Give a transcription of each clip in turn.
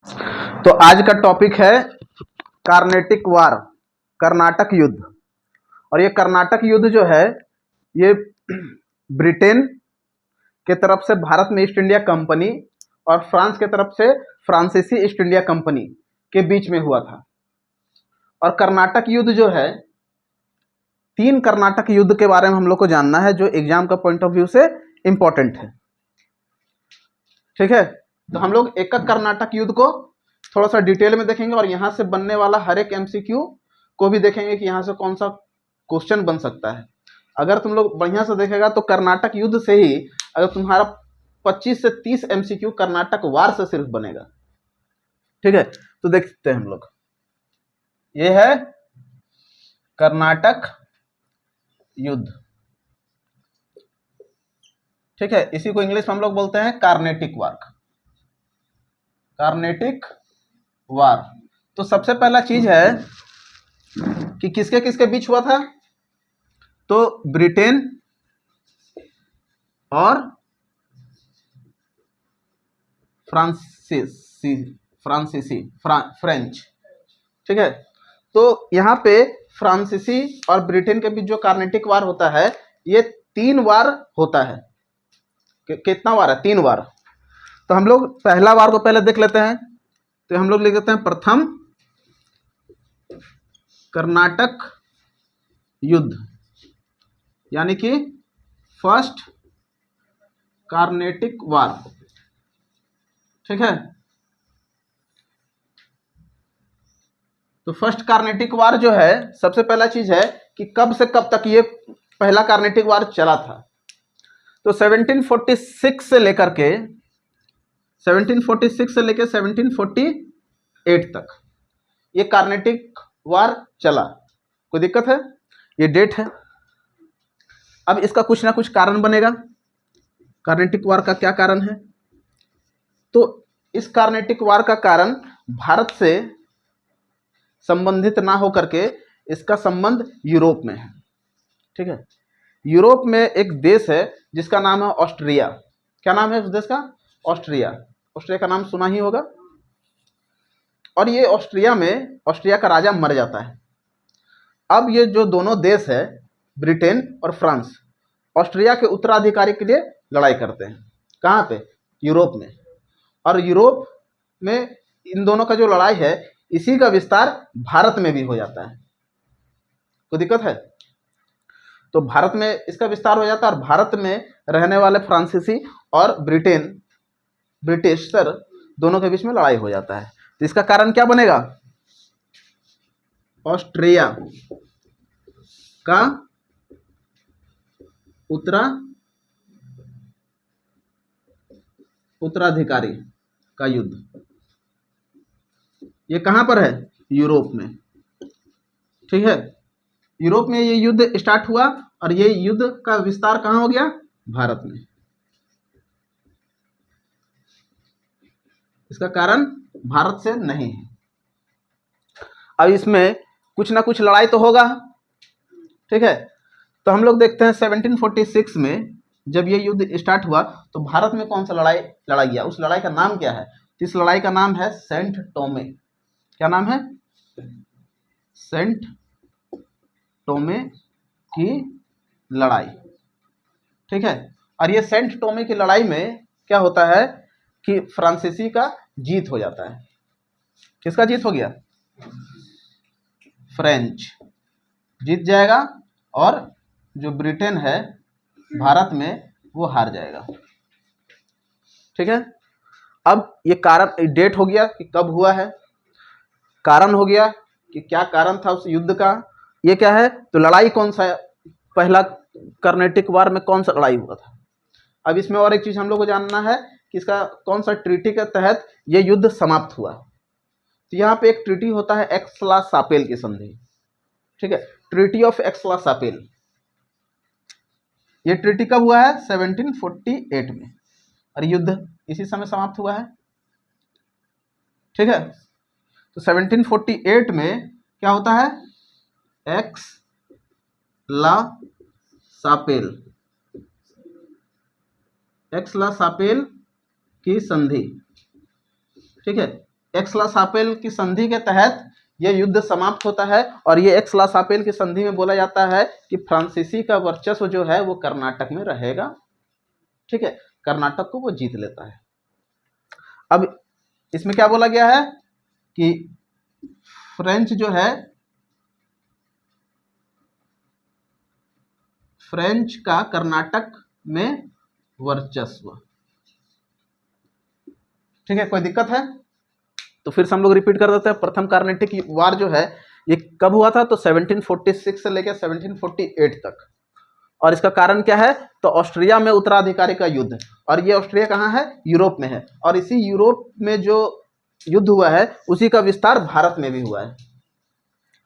तो आज का टॉपिक है कार्नेटिक वार, कर्नाटक युद्ध। और ये कर्नाटक युद्ध जो है ये ब्रिटेन के तरफ से भारत में ईस्ट इंडिया कंपनी और फ्रांस के तरफ से फ्रांसीसी ईस्ट इंडिया कंपनी के बीच में हुआ था। और कर्नाटक युद्ध जो है, 3 कर्नाटक युद्ध के बारे में हम लोग को जानना है जो एग्जाम का पॉइंट ऑफ व्यू से इंपॉर्टेंट है। ठीक है, तो हम लोग एक एक कर्नाटक युद्ध को थोड़ा सा डिटेल में देखेंगे और यहाँ से बनने वाला हर एक एमसीक्यू को भी देखेंगे कि यहाँ से कौन सा क्वेश्चन बन सकता है। अगर तुम लोग बढ़िया से देखेगा तो कर्नाटक युद्ध से ही अगर तुम्हारा 25 से 30 एमसीक्यू कर्नाटक वार से सिर्फ बनेगा। ठीक है, तो देखते हैं हम लोग। ये है कर्नाटक युद्ध। ठीक है, इसी को इंग्लिश में हम लोग बोलते हैं कार्नेटिक वार। कार्नेटिक वार। तो सबसे पहला चीज है कि किसके किसके बीच हुआ था। तो ब्रिटेन और फ्रेंच। ठीक है, तो यहाँ पे फ्रांसीसी और ब्रिटेन के बीच जो कार्नेटिक वार होता है ये 3 वार होता है। कितना वार है? 3 वार। तो हम लोग पहला वार को पहले देख लेते हैं। तो हम लोग लिख देते हैं प्रथम कर्नाटक युद्ध, यानी कि फर्स्ट कार्नेटिक वार। ठीक है, तो फर्स्ट कार्नेटिक वार जो है, सबसे पहला चीज है कि कब से कब तक ये पहला कार्नेटिक वार चला था। तो 1746 से लेकर के 1748 तक ये कार्नेटिक वार चला। कोई दिक्कत है? ये डेट है। अब इसका कुछ ना कुछ कारण बनेगा। कार्नेटिक वार का क्या कारण है? तो इस कार्नेटिक वार का कारण भारत से संबंधित ना होकर के इसका संबंध यूरोप में है। ठीक है, यूरोप में एक देश है जिसका नाम है ऑस्ट्रिया। क्या नाम है उस देश का? ऑस्ट्रिया। ऑस्ट्रिया का नाम सुना ही होगा। और ये ऑस्ट्रिया का राजा मर जाता है। अब ये जो दोनों देश है, ब्रिटेन और फ्रांस, ऑस्ट्रिया के उत्तराधिकारी के लिए लड़ाई करते हैं। कहाँ पे? यूरोप में। और यूरोप में इन दोनों का जो लड़ाई है इसी का विस्तार भारत में भी हो जाता है। कोई दिक्कत है? तो भारत में इसका विस्तार हो जाता है और भारत में रहने वाले फ्रांसीसी और ब्रिटिश सर दोनों के बीच में लड़ाई हो जाता है। तो इसका कारण क्या बनेगा? ऑस्ट्रिया का उत्तराधिकारी का युद्ध। ये कहां पर है? यूरोप में। ठीक है, यूरोप में ये युद्ध स्टार्ट हुआ और ये युद्ध का विस्तार कहां हो गया? भारत में। इसका कारण भारत से नहीं है। अब इसमें कुछ ना कुछ लड़ाई तो होगा। ठीक है, तो हम लोग देखते हैं 1746 में जब ये युद्ध स्टार्ट हुआ तो भारत में कौन सा लड़ाई लड़ा गया? उस लड़ाई का नाम क्या है? तो इस लड़ाई का नाम है सेंट टोमे। क्या नाम है? सेंट टोमे की लड़ाई। ठीक है, और ये सेंट टोमे की लड़ाई में क्या होता है कि फ्रांसीसी का जीत हो जाता है। किसका जीत हो गया? फ्रेंच जीत जाएगा और जो ब्रिटेन है भारत में वो हार जाएगा। ठीक है, अब ये कारण डेट हो गया कि कब हुआ है, कारण हो गया कि क्या कारण था उस युद्ध का। ये क्या है? तो लड़ाई कौन सा है? पहला कर्नेटिक वार में कौन सा लड़ाई हुआ था। अब इसमें और एक चीज हम लोग को जानना है कि इसका कौन सा ट्रीटी के तहत ये युद्ध समाप्त हुआ। तो यहाँ पे एक ट्रीटी होता है एक्स-ला-शापेल की संधि। ठीक है, ट्रीटी ऑफ एक्स-ला-शापेल। ये ट्रीटी कब हुआ है? 1748 में, और युद्ध इसी समय समाप्त हुआ है। ठीक है, तो 1748 में क्या होता है? एक्स-ला-शापेल की संधि। ठीक है, एक्स-ला-शापेल की संधि के तहत ये युद्ध समाप्त होता है और ये एक्स-ला-शापेल की संधि में बोला जाता है कि फ्रांसीसी का वर्चस्व जो है वो कर्नाटक में रहेगा। ठीक है, कर्नाटक को वो जीत लेता है। अब इसमें क्या बोला गया है कि फ्रेंच जो है, फ्रेंच का कर्नाटक में वर्चस्व। ठीक है, कोई दिक्कत है तो फिर से हम लोग रिपीट कर देते हैं। प्रथम कार्नेटिक वार जो है ये कब हुआ था, तो 1746 से लेकर 1748 तक। और इसका कारण क्या है, तो ऑस्ट्रिया में उत्तराधिकारी का युद्ध। और ये ऑस्ट्रिया कहाँ है, यूरोप में है। और इसी यूरोप में जो युद्ध हुआ है उसी का विस्तार भारत में भी हुआ है।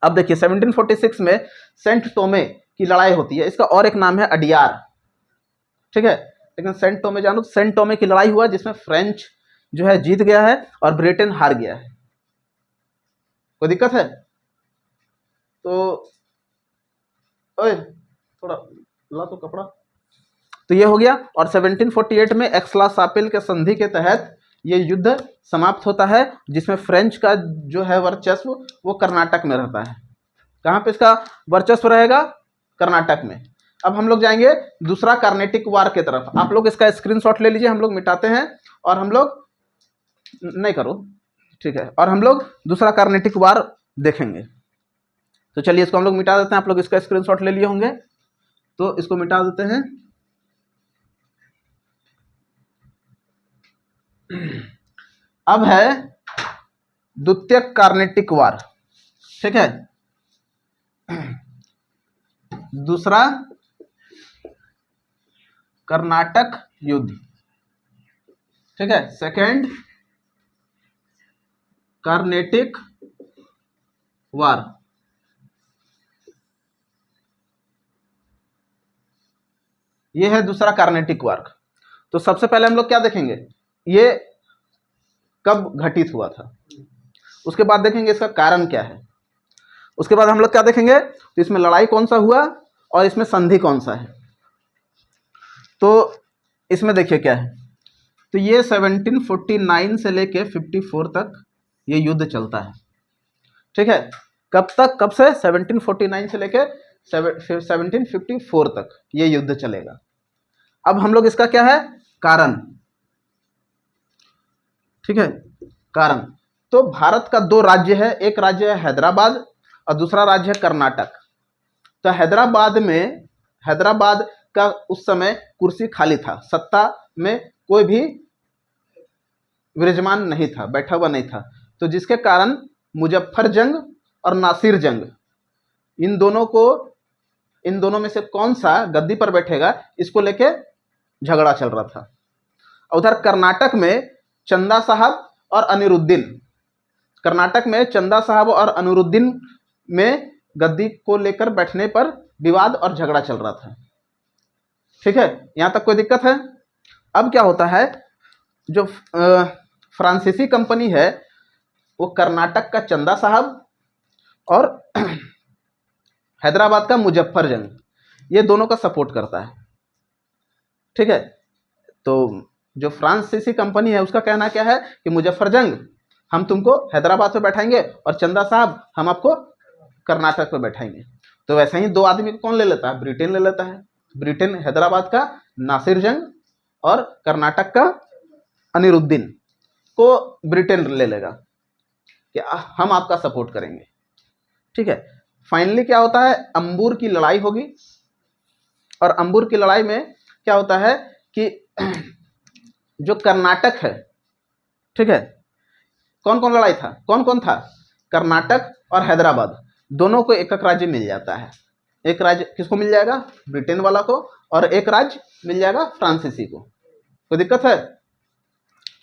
अब देखिए 1746 में सेंट टोमे की लड़ाई होती है, इसका और एक नाम है अडियार। ठीक है, लेकिन सेंट टोमे जानो, सेंट टोमे की लड़ाई हुआ जिसमें फ्रेंच जो है जीत गया है और ब्रिटेन हार गया है। कोई दिक्कत है तो ओए थोड़ा ला तो कपड़ा। तो ये हो गया। और 1748 में एक्स-ला-शापेल के संधि के तहत ये युद्ध समाप्त होता है जिसमें फ्रेंच का जो है वर्चस्व वो कर्नाटक में रहता है। कहाँ पे इसका वर्चस्व रहेगा, कर्नाटक में। अब हम लोग जाएंगे दूसरा कार्नेटिक वार की तरफ। आप लोग इसका स्क्रीनशॉट ले लीजिए, हम लोग मिटाते हैं और हम लोग नहीं करो, ठीक है। और हम लोग दूसरा कार्नेटिक वार देखेंगे। तो चलिए इसको हम लोग मिटा देते हैं। आप लोग इसका स्क्रीनशॉट ले लिए होंगे तो इसको मिटा देते हैं। अब है द्वितीय कार्नेटिक वार। ठीक है, दूसरा कर्नाटक युद्ध। ठीक है, सेकेंड कार्नेटिक वार। ये है दूसरा कार्नेटिक वार। तो सबसे पहले हम लोग क्या देखेंगे, ये कब घटित हुआ था, उसके बाद देखेंगे इसका कारण क्या है, उसके बाद हम लोग क्या देखेंगे तो इसमें लड़ाई कौन सा हुआ और इसमें संधि कौन सा है। तो इसमें देखिए क्या है, तो ये 1749 से लेके 54 तक ये युद्ध चलता है। ठीक है, कब तक, कब से 1749 से लेके 1754 तक ये युद्ध चलेगा। अब हम लोग इसका क्या है कारण, ठीक है, कारण। तो भारत का दो राज्य है, एक राज्य है हैदराबाद और दूसरा राज्य है कर्नाटक। तो हैदराबाद का उस समय कुर्सी खाली था, सत्ता में कोई भी विराजमान नहीं था, बैठा हुआ नहीं था। तो जिसके कारण मुजफ्फर जंग और नासिर जंग, इन दोनों में से कौन सा गद्दी पर बैठेगा इसको लेके झगड़ा चल रहा था। उधर कर्नाटक में चंदा साहब और अनिरुद्दीन, कर्नाटक में चंदा साहब और अनिरुद्दीन में गद्दी को लेकर बैठने पर विवाद और झगड़ा चल रहा था। ठीक है, यहां तक कोई दिक्कत है। अब क्या होता है, जो फ्रांसीसी कंपनी है वो कर्नाटक का चंदा साहब और हैदराबाद का मुजफ्फर जंग, ये दोनों का सपोर्ट करता है। ठीक है, तो जो फ्रांसीसी कंपनी है उसका कहना क्या है कि मुजफ्फर जंग हम तुमको हैदराबाद पे बैठाएंगे और चंदा साहब हम आपको कर्नाटक पे बैठाएंगे। तो वैसे ही दो आदमी को कौन ले लेता है, ब्रिटेन ले लेता है। ब्रिटेन हैदराबाद का नासिर जंग और कर्नाटक का अनिरुद्दीन को ब्रिटेन ले लेगा कि हम आपका सपोर्ट करेंगे। ठीक है, फाइनली क्या होता है, अंबुर की लड़ाई होगी। और अंबुर की लड़ाई में क्या होता है कि जो कर्नाटक है, ठीक है, कौन कौन लड़ाई था, कौन कौन था, कर्नाटक और हैदराबाद दोनों को एक एक राज्य मिल जाता है। एक राज्य किसको मिल जाएगा, ब्रिटेन वाला को, और एक राज्य मिल जाएगा फ्रांसीसी को। कोई दिक्कत है,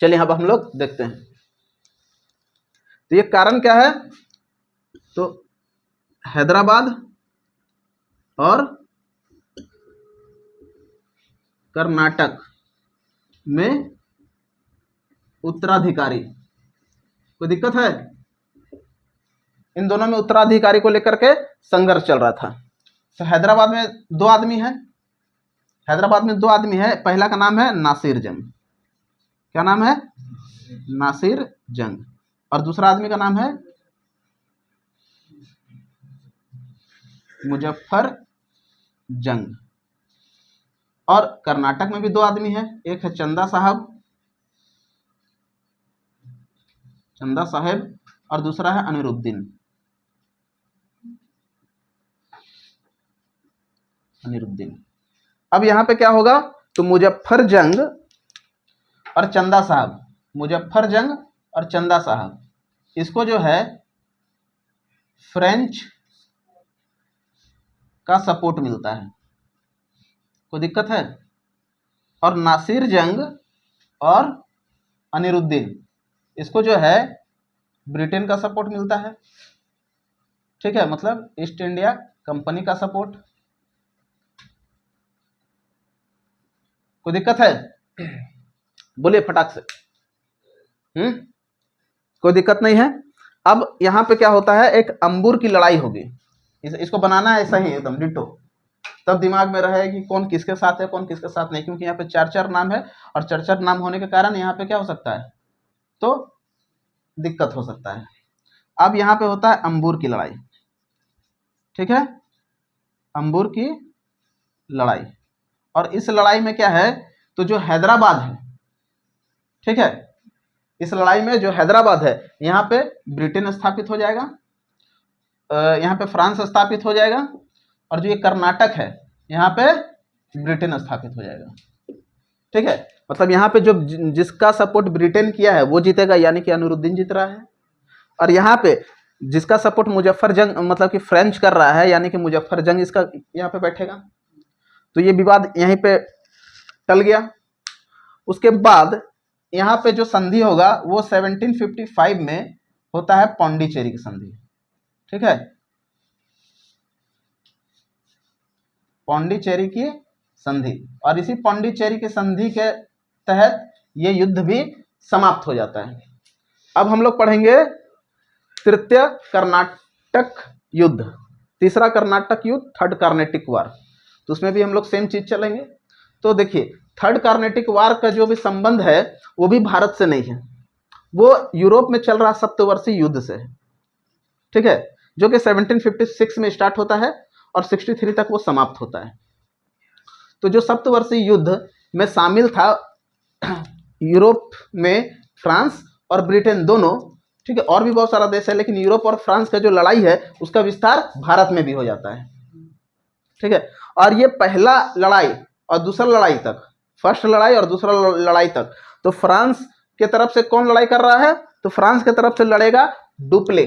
चलिए अब हम लोग देखते हैं। तो ये कारण क्या है, तो हैदराबाद और कर्नाटक में उत्तराधिकारी, कोई दिक्कत है, इन दोनों में उत्तराधिकारी को लेकर के संघर्ष चल रहा था। तो हैदराबाद में दो आदमी है, हैदराबाद में दो आदमी है, पहला का नाम है नासिर जंग। क्या नाम है, नासिर जंग। और दूसरा आदमी का नाम है मुजफ्फरजंग। और कर्नाटक में भी दो आदमी हैं, एक है चंदा साहेब और दूसरा है अनिरुद्दीन। अब यहां पे क्या होगा, तो मुजफ्फरजंग और चंदा साहब, इसको जो है फ्रेंच का सपोर्ट मिलता है, कोई दिक्कत है। और नासिर जंग और अनिरुद्दीन, इसको जो है ब्रिटेन का सपोर्ट मिलता है, ठीक है, मतलब ईस्ट इंडिया कंपनी का सपोर्ट। कोई दिक्कत है, बोलिए फटाक से। कोई दिक्कत नहीं है। अब यहां पे क्या होता है, एक अंबुर की लड़ाई होगी, इसको बनाना है ऐसा ही एकदम डिटो, तब दिमाग में रहे कि कौन किसके साथ है कौन किसके साथ नहीं, क्योंकि यहाँ पे चार नाम है और चार नाम होने के कारण यहाँ पे क्या हो सकता है, तो दिक्कत हो सकता है। अब यहाँ पे होता है अंबुर की लड़ाई, ठीक है, अंबुर की लड़ाई। और इस लड़ाई में क्या है, तो जो हैदराबाद है, ठीक है, इस लड़ाई में जो हैदराबाद है यहाँ पे ब्रिटेन स्थापित हो जाएगा, यहाँ पे फ्रांस स्थापित हो जाएगा, और जो ये कर्नाटक है यहाँ पे ब्रिटेन स्थापित हो जाएगा, ठीक है। मतलब यहाँ पे जो जिसका सपोर्ट ब्रिटेन किया है वो जीतेगा, यानी कि अनिरुद्दीन जीत रहा है। और यहाँ पे जिसका सपोर्ट मुजफ्फरजंग मतलब कि फ्रेंच कर रहा है, यानी कि मुजफ्फरजंग इसका यहाँ पे बैठेगा। तो ये विवाद यहीं पे टल गया। उसके बाद यहाँ पे जो संधि होगा वो 1755 में होता है पौंडीचेरी की संधि, ठीक है, पौंडीचेरी की संधि। और इसी पौंडीचेरी की संधि के तहत ये युद्ध भी समाप्त हो जाता है। अब हम लोग पढ़ेंगे तृतीय कर्नाटक युद्ध, तीसरा कर्नाटक युद्ध, थर्ड कार्नेटिक वार। तो उसमें भी हम लोग सेम चीज चलेंगे। तो देखिए, थर्ड कार्नेटिक वार का जो भी संबंध है वो भी भारत से नहीं है, वो यूरोप में चल रहा सप्तवर्षीय युद्ध से है, ठीक है, जो कि 1756 में स्टार्ट होता है और 63 तक वो समाप्त होता है। तो जो सप्तवर्षीय युद्ध में शामिल था यूरोप में फ्रांस और ब्रिटेन दोनों, ठीक है, और भी बहुत सारा देश है, लेकिन यूरोप और फ्रांस का जो लड़ाई है उसका विस्तार भारत में भी हो जाता है, ठीक है। और ये पहला लड़ाई और दूसरा लड़ाई तक, फर्स्ट लड़ाई और दूसरा लड़ाई तक, तो फ्रांस के तरफ से कौन लड़ाई कर रहा है, तो फ्रांस के तरफ से लड़ेगा डुप्ले।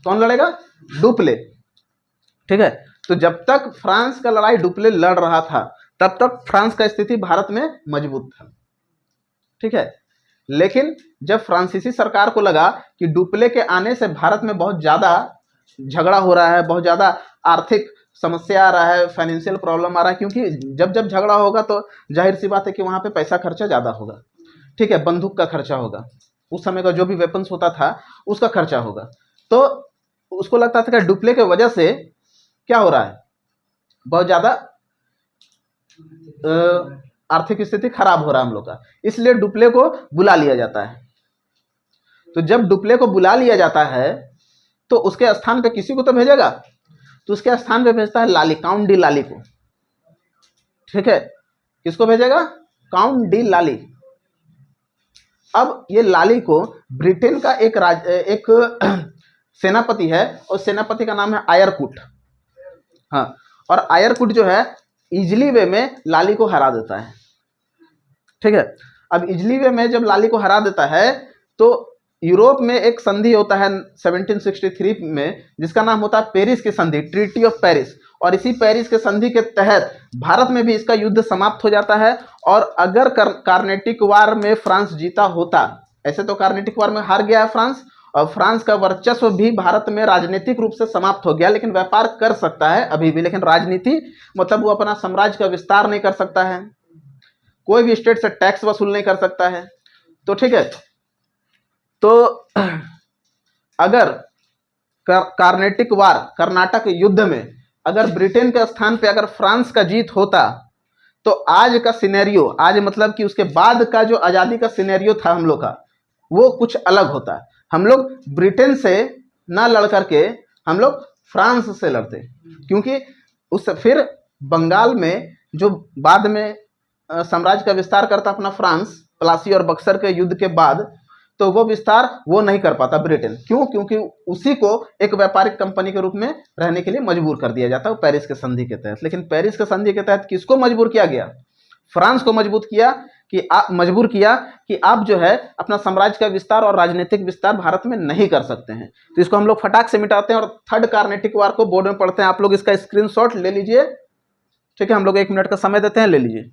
कौन लड़ेगा? डुप्ले, ठीक है। तो जब तक फ्रांस का लड़ाई डुप्ले लड़ रहा था तब तक फ्रांस का स्थिति भारत में मजबूत था, ठीक है। लेकिन जब फ्रांसीसी सरकार को लगा कि डुप्ले के आने से भारत में बहुत ज़्यादा झगड़ा हो रहा है, बहुत ज़्यादा आर्थिक समस्या आ रहा है, फाइनेंशियल प्रॉब्लम आ रहा है, क्योंकि जब जब झगड़ा होगा तो जाहिर सी बात है कि वहाँ पे पैसा खर्चा ज़्यादा होगा, ठीक है, बंदूक का खर्चा होगा, उस समय का जो भी वेपन्स होता था उसका खर्चा होगा। तो उसको लगता था कि डुप्ले के वजह से क्या हो रहा है, बहुत ज़्यादा आर्थिक स्थिति खराब हो रहा है हम लोग का, इसलिए डुप्ले को बुला लिया जाता है। तो जब डुप्ले को बुला लिया जाता है तो उसके स्थान पे किसी को तो भेजेगा, तो उसके स्थान पे भेजता है लाली, काउंट डी लाली को, ठीक है। किसको भेजेगा? काउंट डी लाली। अब ये लाली को ब्रिटेन का एक सेनापति है, और सेनापति का नाम है आयरकुट, हाँ, और आयरकुट जो है इजली वे में लाली को हरा देता है, ठीक है। अब इजली वे में जब लाली को हरा देता है तो यूरोप में एक संधि होता है 1763 में, जिसका नाम होता है पेरिस की संधि, ट्रीटी ऑफ पेरिस। और इसी पेरिस के संधि के तहत भारत में भी इसका युद्ध समाप्त हो जाता है। और अगर कार्नेटिक वार में फ्रांस जीता होता, ऐसे तो कार्नेटिक वार में हार गया है फ्रांस, और फ्रांस का वर्चस्व भी भारत में राजनीतिक रूप से समाप्त हो गया, लेकिन व्यापार कर सकता है अभी भी, लेकिन राजनीति मतलब वो अपना साम्राज्य का विस्तार नहीं कर सकता है, कोई भी स्टेट से टैक्स वसूल नहीं कर सकता है, तो ठीक है। तो अगर कार्नेटिक वार, कर्नाटक युद्ध में अगर ब्रिटेन के स्थान पे अगर फ्रांस का जीत होता तो आज का सिनेरियो, आज मतलब कि उसके बाद का जो आज़ादी का सिनेरियो था हम लोग का, वो कुछ अलग होता। हम लोग ब्रिटेन से ना लड़ करके हम लोग फ्रांस से लड़ते, क्योंकि उस फिर बंगाल में जो बाद में साम्राज्य का विस्तार करता अपना फ्रांस, प्लासी और बक्सर के युद्ध के बाद, तो वो विस्तार वो नहीं कर पाता ब्रिटेन। क्यों? क्योंकि उसी को एक व्यापारिक कंपनी के रूप में रहने के लिए मजबूर कर दिया जाता है पेरिस के संधि के तहत। लेकिन पेरिस के संधि के तहत किसको मजबूर किया गया? फ्रांस को मजबूर किया कि आप जो है अपना साम्राज्य का विस्तार और राजनीतिक विस्तार भारत में नहीं कर सकते हैं। तो इसको हम लोग फटाक से मिटाते हैं और थर्ड कार्नेटिक वार को बोर्ड में पढ़ते हैं। आप लोग इसका स्क्रीनशॉट ले लीजिए, ठीक है? हम लोग 1 मिनट का समय देते हैं, ले लीजिए।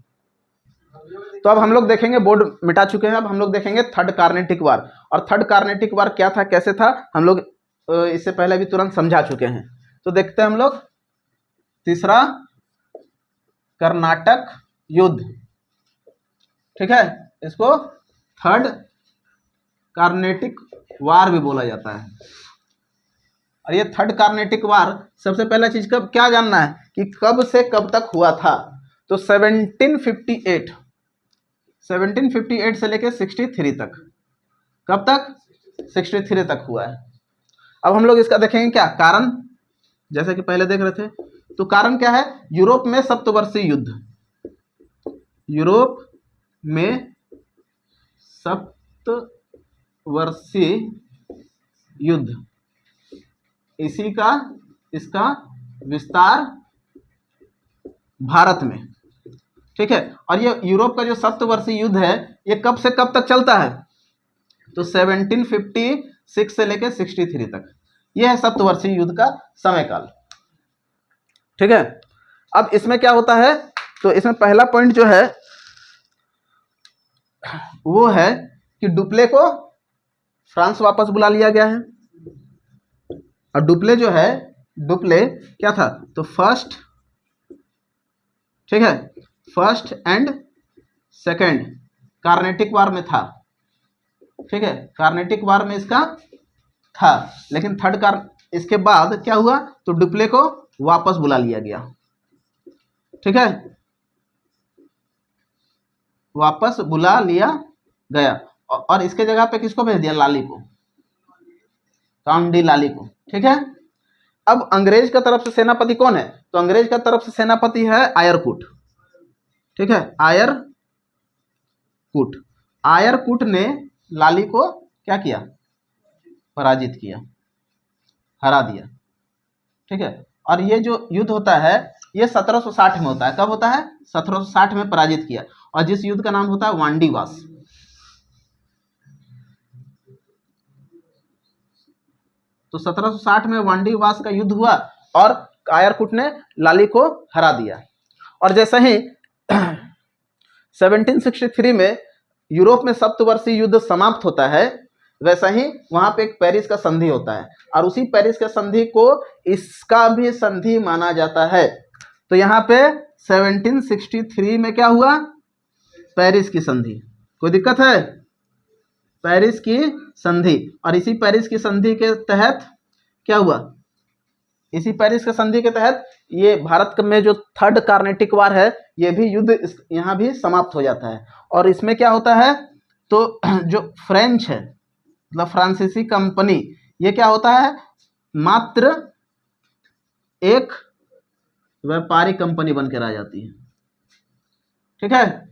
तो अब हम लोग देखेंगे, बोर्ड मिटा चुके हैं, अब हम लोग देखेंगे थर्ड कार्नेटिक वार। और थर्ड कार्नेटिक वार क्या था, कैसे था, हम लोग इससे पहले भी तुरंत समझा चुके हैं। तो देखते हैं हम लोग तीसरा कर्नाटक युद्ध, ठीक है? इसको थर्ड कार्नेटिक वार भी बोला जाता है। और ये थर्ड कार्नेटिक वार, सबसे पहला चीज कब क्या जानना है कि कब से कब तक हुआ था। तो 1758 से लेके 63 तक, कब तक? 63 तक हुआ है। अब हम लोग इसका देखेंगे क्या कारण, जैसे कि पहले देख रहे थे। तो कारण क्या है? यूरोप में सप्तवर्षीय युद्ध, यूरोप में सप्तवर्षीय युद्ध, इसका विस्तार भारत में, ठीक है? और ये यूरोप का जो सप्तवर्षीय युद्ध है, ये कब से कब तक चलता है? तो 1756 से लेकर 63 तक, यह है सप्तवर्षीय युद्ध का समय काल, ठीक है? अब इसमें क्या होता है, तो इसमें पहला पॉइंट जो है वो है कि डुप्ले को फ्रांस वापस बुला लिया गया है। और डुप्ले जो है, डुप्ले क्या था? तो फर्स्ट, ठीक है, फर्स्ट एंड सेकेंड कार्नेटिक वार में था, ठीक है? कार्नेटिक वार में इसका था, लेकिन इसके बाद क्या हुआ? तो डुप्ले को वापस बुला लिया गया, ठीक है? वापस बुला लिया गया और इसके जगह पे किसको भेज दिया? लाली को, काउंट डी लाली को, ठीक है? अब अंग्रेज का तरफ से सेनापति कौन है? तो अंग्रेज का तरफ से सेनापति है आयरकूट, ठीक है? आयरकूट ने लाली को क्या किया? पराजित किया, हरा दिया, ठीक है? और ये जो युद्ध होता है ये 1760 में होता है। कब होता है? 1760 में पराजित किया, और जिस युद्ध का नाम होता है वांडीवास। तो 1760 में वांडीवास का युद्ध हुआ और आयरकूट ने लाली को हरा दिया। और जैसे ही 1763 में यूरोप में सप्तवर्षीय युद्ध समाप्त होता है, वैसा ही वहां पे एक पेरिस का संधि होता है, और उसी पेरिस के संधि को इसका भी संधि माना जाता है। तो यहाँ पे 1763 में क्या हुआ? पेरिस की संधि। कोई दिक्कत है? पेरिस की संधि। और इसी पेरिस की संधि के तहत क्या हुआ? इसी पेरिस के संधि के तहत ये भारत में जो थर्ड कार्नेटिक वार है, ये भी युद्ध यहाँ भी समाप्त हो जाता है। और इसमें क्या होता है? तो जो फ्रेंच है, मतलब फ्रांसीसी कंपनी, ये क्या होता है? मात्र एक व्यापारिक कंपनी बन के रह जाती है, ठीक है?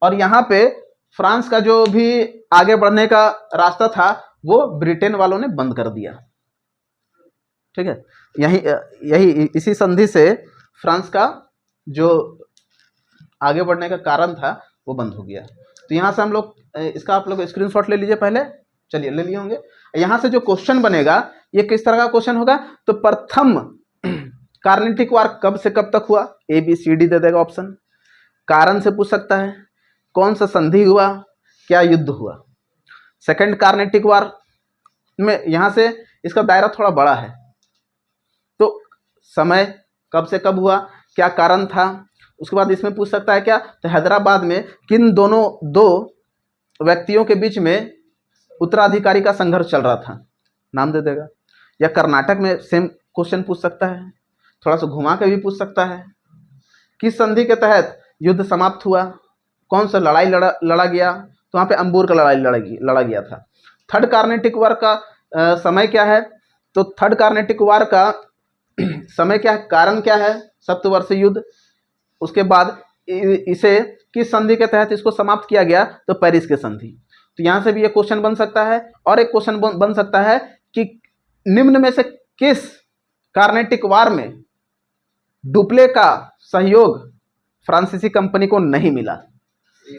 और यहाँ पे फ्रांस का जो भी आगे बढ़ने का रास्ता था वो ब्रिटेन वालों ने बंद कर दिया, ठीक है? यही इसी संधि से फ्रांस का जो आगे बढ़ने का कारण था वो बंद हो गया। तो यहाँ से हम लोग इसका आप लोग स्क्रीनशॉट ले लीजिए पहले, चलिए ले लिए होंगे। यहाँ से जो क्वेश्चन बनेगा ये किस तरह का क्वेश्चन होगा? तो प्रथम कार्नेटिक वार कब से कब तक हुआ? ABCD दे देगा ऑप्शन। कारण से पूछ सकता है, कौन सा संधि हुआ, क्या युद्ध हुआ। सेकंड कार्नेटिक वार में यहाँ से इसका दायरा थोड़ा बड़ा है, तो समय कब से कब हुआ, क्या कारण था। उसके बाद इसमें पूछ सकता है क्या? तो हैदराबाद में किन दो व्यक्तियों के बीच में उत्तराधिकारी का संघर्ष चल रहा था, नाम दे देगा। या कर्नाटक में सेम क्वेश्चन पूछ सकता है, थोड़ा सा घुमा के भी पूछ सकता है। किस संधि के तहत युद्ध समाप्त हुआ, कौन सा लड़ाई लड़ा गया, तो वहाँ पे अंबूर का लड़ाई लड़ा गया था। थर्ड कार्नेटिक वार का समय क्या है, तो थर्ड कार्नेटिक वार का समय क्या है, कारण क्या है, सप्तवर्षीय युद्ध। उसके बाद इसे किस संधि के तहत इसको समाप्त किया गया, तो पेरिस के संधि। तो यहाँ से भी ये क्वेश्चन बन सकता है। और एक क्वेश्चन बन सकता है कि निम्न में से किस कार्नेटिक वार में डुप्ले का सहयोग फ्रांसीसी कंपनी को नहीं मिला,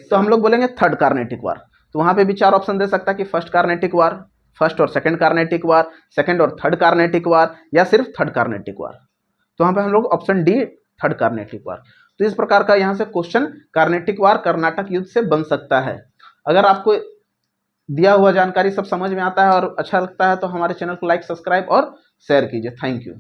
तो हम लोग बोलेंगे थर्ड कार्नेटिक वार। तो वहाँ पे भी 4 ऑप्शन दे सकता है कि फर्स्ट कार्नेटिक वार, फर्स्ट और सेकंड कार्नेटिक वार, सेकंड और थर्ड कार्नेटिक वार, या सिर्फ थर्ड कार्नेटिक वार। तो वहाँ पे हम लोग ऑप्शन डी थर्ड कार्नेटिक वार। तो इस प्रकार का यहाँ से क्वेश्चन कार्नेटिक वार कर्नाटक युद्ध से बन सकता है। अगर आपको दिया हुआ जानकारी सब समझ में आता है और अच्छा लगता है तो हमारे चैनल को लाइक, सब्सक्राइब और शेयर कीजिए। Thank you.